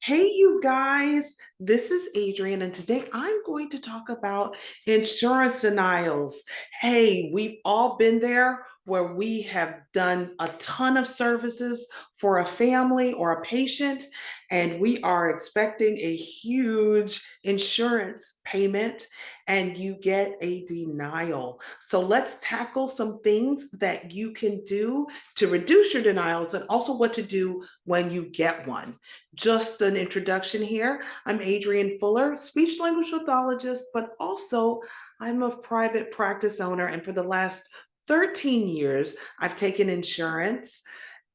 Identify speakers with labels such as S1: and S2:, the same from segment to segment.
S1: Hey, you guys, this is Adrienne, and today I'm going to talk about insurance denials. Hey, we've all been there where we have done a ton of services for a family or a patient, and we are expecting a huge insurance payment, and you get a denial. So let's tackle some things that you can do to reduce your denials and also what to do when you get one. Just an introduction here. I'm Adrienne Fuller, speech language pathologist, but also I'm a private practice owner. And for the last 13 years, I've taken insurance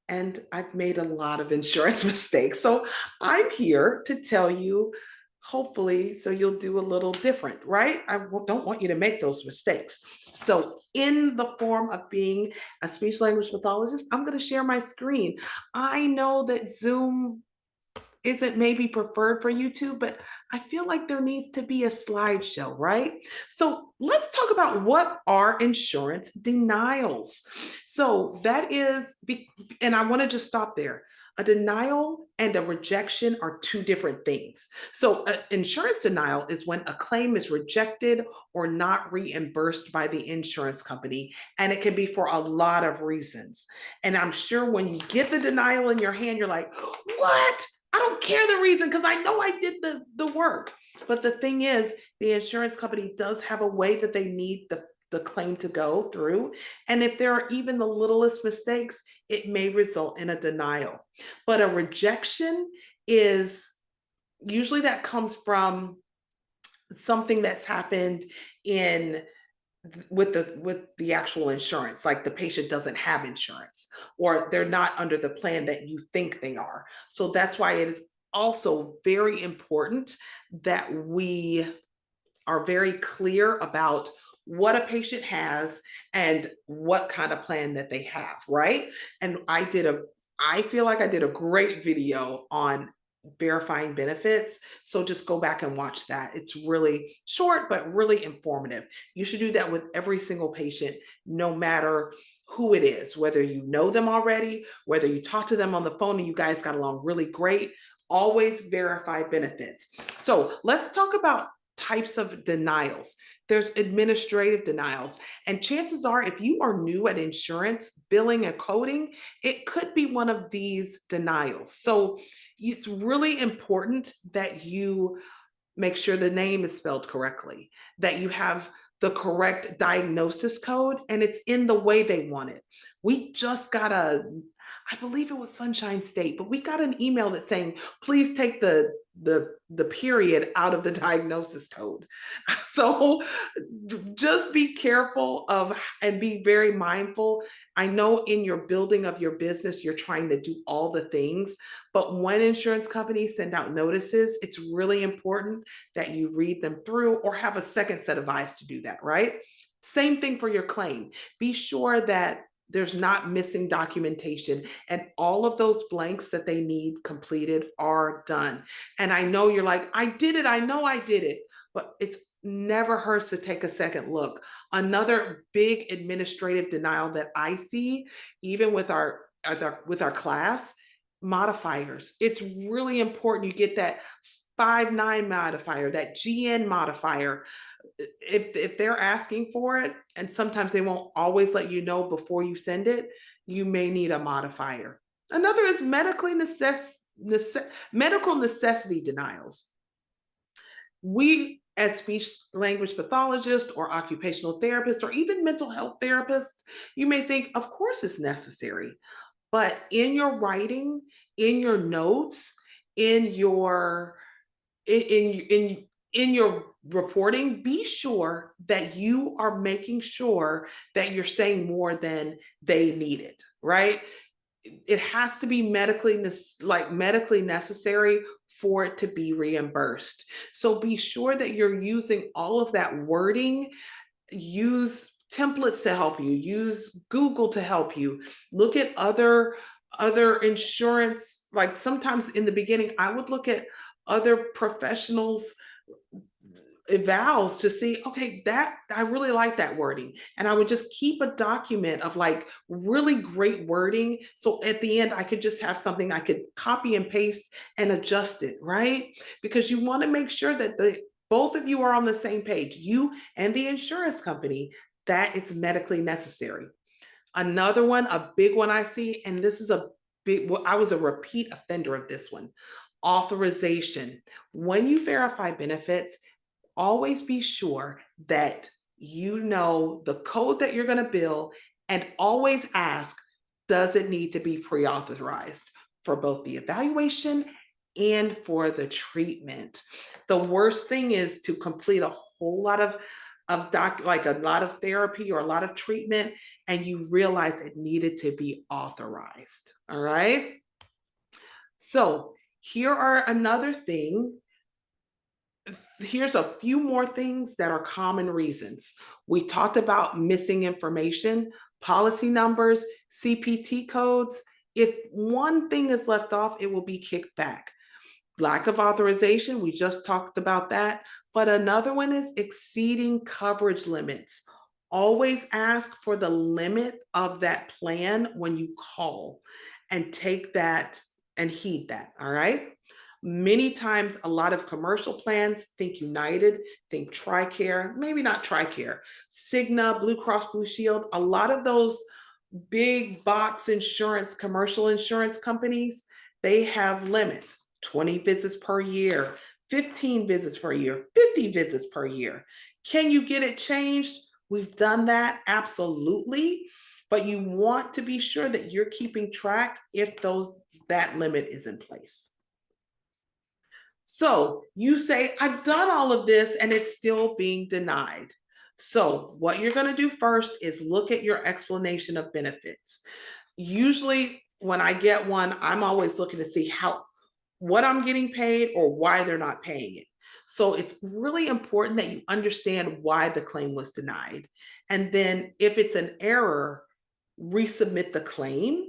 S1: and I've made a lot of insurance mistakes. So I'm here to tell you, hopefully, so you'll do a little different, right? I don't want you to make those mistakes. So, in the form of being a speech language pathologist, I'm going to share my screen. I know that Zoom isn't maybe preferred for YouTube, but I feel like there needs to be a slideshow, right? So let's talk about what are insurance denials. So that is, and I want to just stop there. A denial and a rejection are two different things. So, an insurance denial is when a claim is rejected or not reimbursed by the insurance company, and it can be for a lot of reasons. And I'm sure when you get the denial in your hand, you're like, what? I don't care the reason because I know I did the work. But the thing is, the insurance company does have a way that they need the claim to go through. And if there are even the littlest mistakes, it may result in a denial. But a rejection is usually that comes from something that's happened in with the actual insurance, like the patient doesn't have insurance or they're not under the plan that you think they are. So that's why it is also very important that we are very clear about what a patient has and what kind of plan that they have, right? And I feel like I did a great video on verifying benefits. So just go back and watch that. It's really short, but really informative. You should do that with every single patient, no matter who it is, whether you know them already, whether you talk to them on the phone and you guys got along really great. Always verify benefits. So let's talk about types of denials. There's administrative denials. And chances are, if you are new at insurance, billing, and coding, it could be one of these denials. So it's really important that you make sure the name is spelled correctly, that you have the correct diagnosis code, and it's in the way they want it. We just got I believe it was Sunshine State, but we got an email that's saying, please take the period out of the diagnosis code. So just be careful of and be very mindful. I know in your building of your business, you're trying to do all the things, but when insurance companies send out notices, it's really important that you read them through or have a second set of eyes to do that, right? Same thing for your claim. Be sure that there's not missing documentation and all of those blanks that they need completed are done. And I know you're like, I did it. I know I did it, but it's never hurts to take a second look. Another big administrative denial that I see, even with our class modifiers, it's really important you get that 5-9 modifier, that GN modifier. If they're asking for it, and sometimes they won't always let you know before you send it, you may need a modifier. Another is medical necessity denials. We, as speech language pathologists or occupational therapists or even mental health therapists, you may think, of course, it's necessary. But in your writing, in your notes, in your in your reporting, be sure that you are making sure that you're saying more than they needed, right? It has to be medically necessary for it to be reimbursed. So be sure that you're using all of that wording. Use templates to help you, use Google to help you. Look at other insurance. Like sometimes in the beginning I would look at other professionals evals to see, okay, that I really like that wording. And I would just keep a document of like really great wording. So at the end, I could just have something I could copy and paste and adjust it, right? Because you want to make sure that the both of you are on the same page, you and the insurance company, that it's medically necessary. Another one, a big one I see, and this is a big, well, I was a repeat offender of this one, authorization. When you verify benefits, always be sure that you know the code that you're going to bill and always ask, does it need to be pre-authorized for both the evaluation and for the treatment? The worst thing is to complete a whole lot of doc, like a lot of therapy or a lot of treatment, and you realize it needed to be authorized. All right, so here are another thing, here's a few more things that are common reasons. We talked about missing information, policy numbers, CPT codes. If one thing is left off, it will be kicked back. Lack of authorization, we just talked about that. But another one is exceeding coverage limits. Always ask for the limit of that plan when you call and take that and heed that. All right. Many times, a lot of commercial plans think United, think TRICARE, maybe not TRICARE, Cigna, Blue Cross Blue Shield. A lot of those big box insurance, commercial insurance companies, they have limits, 20 visits per year, 15 visits per year, 50 visits per year. Can you get it changed? We've done that, absolutely. But you want to be sure that you're keeping track if that limit is in place. So you say, I've done all of this and it's still being denied. So, what you're going to do first is look at your explanation of benefits. Usually, when I get one, I'm always looking to see what I'm getting paid or why they're not paying it. So, it's really important that you understand why the claim was denied. And then, if it's an error, resubmit the claim.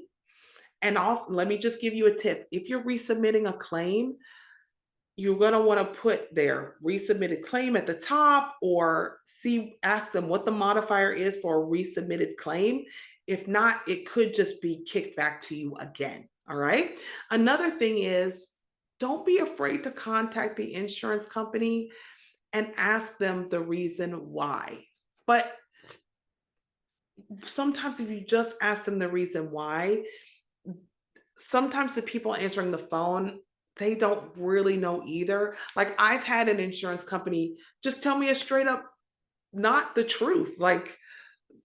S1: And let me just give you a tip. If you're resubmitting a claim, you're going to want to put their resubmitted claim at the top, or ask them what the modifier is for a resubmitted claim. If not, it could just be kicked back to you again. All right. Another thing is, don't be afraid to contact the insurance company and ask them the reason why. But sometimes, if you just ask them the reason why, sometimes the people answering the phone, they don't really know either. Like, I've had an insurance company just tell me a straight up not the truth. Like,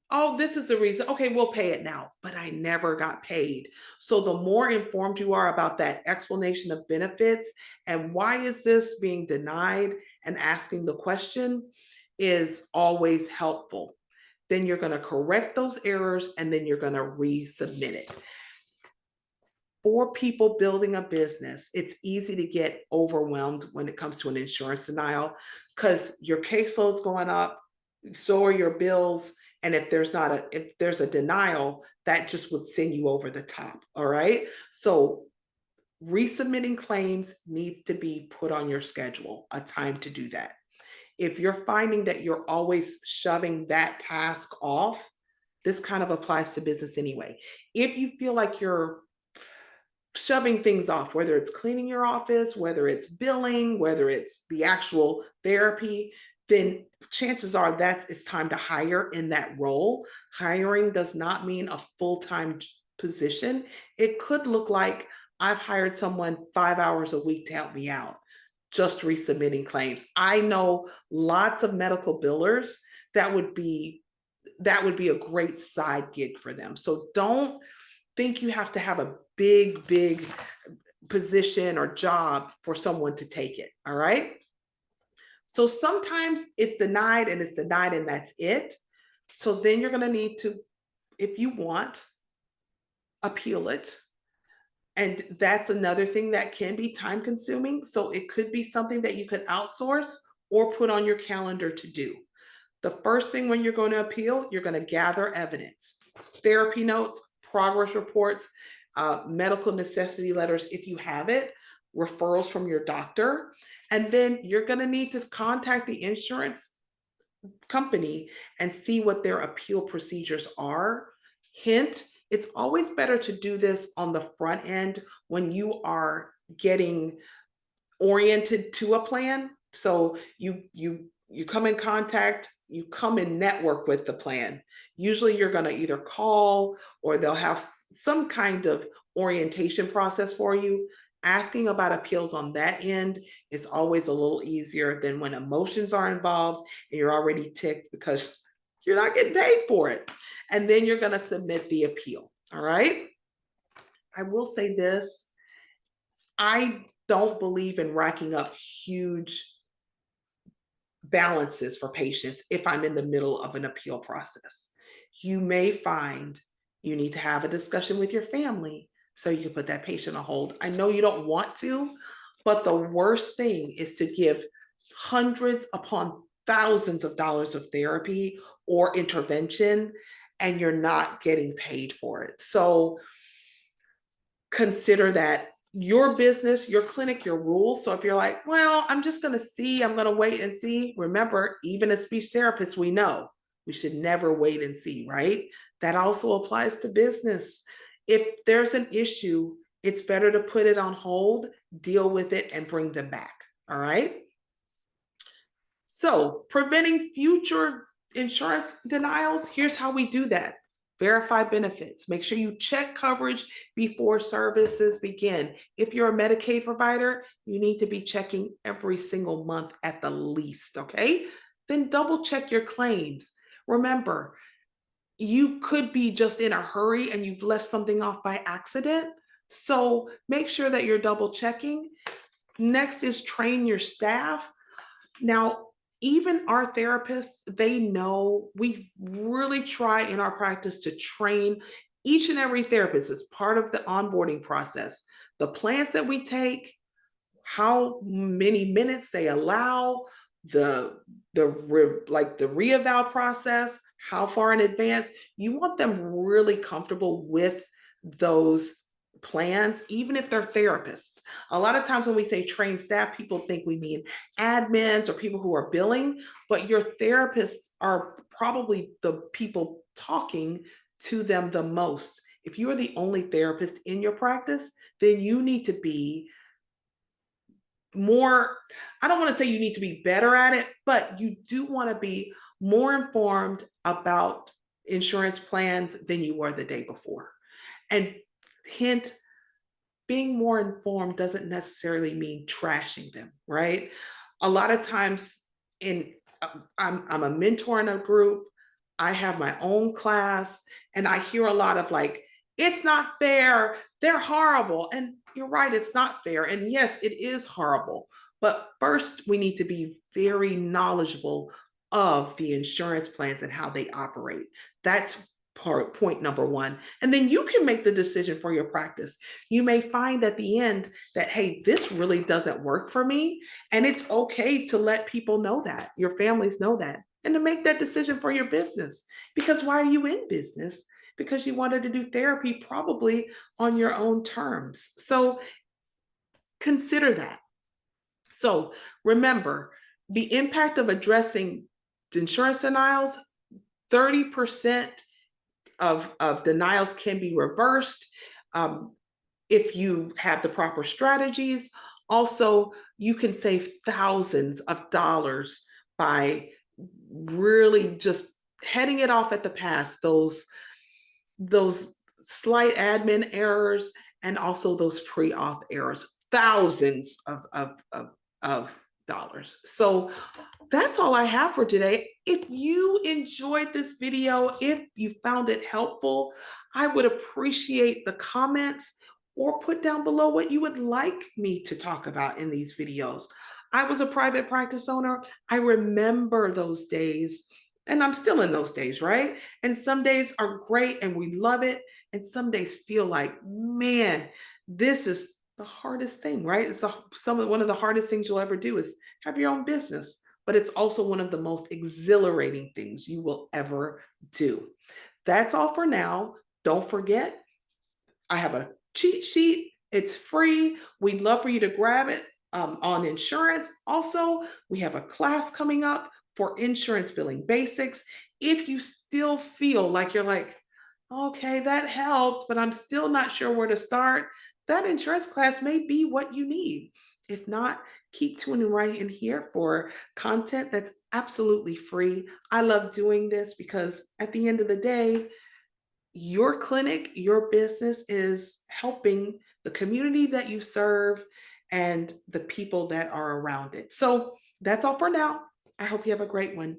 S1: oh, this is the reason. Okay, we'll pay it now. But I never got paid. So the more informed you are about that explanation of benefits and why is this being denied, and asking the question, is always helpful. Then you're going to correct those errors and then you're going to resubmit it. For people building a business, it's easy to get overwhelmed when it comes to an insurance denial because your caseload's going up, so are your bills. And if there's a denial, that just would send you over the top. All right. So resubmitting claims needs to be put on your schedule, a time to do that. If you're finding that you're always shoving that task off, this kind of applies to business anyway. If you feel like you're shoving things off, whether it's cleaning your office, whether it's billing, whether it's the actual therapy, then chances are it's time to hire in that role. Hiring does not mean a full-time position. It could look like, I've hired someone 5 hours a week to help me out, just resubmitting claims. I know lots of medical billers that would be a great side gig for them. So don't think you have to have a big position or job for someone to take it. All right. So sometimes it's denied and that's it. So then you're going to need to, if you want, appeal it. And that's another thing that can be time consuming. So it could be something that you could outsource or put on your calendar to do. The first thing when you're going to appeal, you're going to gather evidence, therapy notes, progress reports, medical necessity letters, if you have it. referrals from your doctor. And then you're going to need to contact the insurance company and see what their appeal procedures are. Hint, it's always better to do this on the front end when you are getting oriented to a plan. So you come in contact, you come in network with the plan. Usually you're going to either call or they'll have some kind of orientation process for you. Asking about appeals on that end is always a little easier than when emotions are involved and you're already ticked because you're not getting paid for it. And then you're going to submit the appeal. All right. I will say this, I don't believe in racking up huge balances for patients if I'm in the middle of an appeal process. You may find you need to have a discussion with your family so you can put that patient on hold. I know you don't want to, but the worst thing is to give hundreds upon thousands of dollars of therapy or intervention and you're not getting paid for it. So consider that your business, your clinic, your rules. So if you're like, well, I'm just going to see, I'm going to wait and see. Remember, even as speech therapists, we know we should never wait and see, right? That also applies to business. If there's an issue, it's better to put it on hold, deal with it, and bring them back. All right. So preventing future insurance denials, here's how we do that. Verify benefits. Make sure you check coverage before services begin. If you're a Medicaid provider, you need to be checking every single month at the least, okay? Then double check your claims. Remember, you could be just in a hurry and you've left something off by accident. So make sure that you're double checking. Next is train your staff. Now, even our therapists, they know we really try in our practice to train each and every therapist as part of the onboarding process. The plans that we take, how many minutes they allow, the reeval process, how far in advance. You want them really comfortable with those plans, even if they're therapists. A lot of times when we say trained staff, people think we mean admins or people who are billing, but your therapists are probably the people talking to them the most. If you are the only therapist in your practice, then you need to be more, I don't want to say you need to be better at it, but you do want to be more informed about insurance plans than you were the day before. And hint, being more informed doesn't necessarily mean trashing them, right? A lot of times in I'm a mentor in a group, I have my own class, and I hear a lot of like, it's not fair, they're horrible. And you're right, it's not fair. And yes, it is horrible. But first, we need to be very knowledgeable of the insurance plans and how they operate. That's point number one. And then you can make the decision for your practice. You may find at the end that, hey, this really doesn't work for me. And it's okay to let people know that, your families know that, and to make that decision for your business. Because why are you in business? Because you wanted to do therapy probably on your own terms. So consider that. So remember, the impact of addressing insurance denials, 30% of denials can be reversed if you have the proper strategies. Also, you can save thousands of dollars by really just heading it off at the pass, those slight admin errors and also those pre-auth errors, thousands of dollars. So that's all I have for today. If you enjoyed this video, if you found it helpful, I would appreciate the comments or put down below what you would like me to talk about in these videos. I was a private practice owner. I remember those days, and I'm still in those days, right? And some days are great and we love it. And some days feel like, man, this is the hardest thing, right? It's one of the hardest things you'll ever do is have your own business, but it's also one of the most exhilarating things you will ever do. That's all for now. Don't forget, I have a cheat sheet It's free. We'd love for you to grab it on insurance. Also, we have a class coming up for insurance billing basics. If you still feel like you're like, okay, that helped, but I'm still not sure where to start, that insurance class may be what you need. If not, keep tuning right in here for content that's absolutely free. I love doing this because at the end of the day, your clinic, your business is helping the community that you serve and the people that are around it. So that's all for now. I hope you have a great one.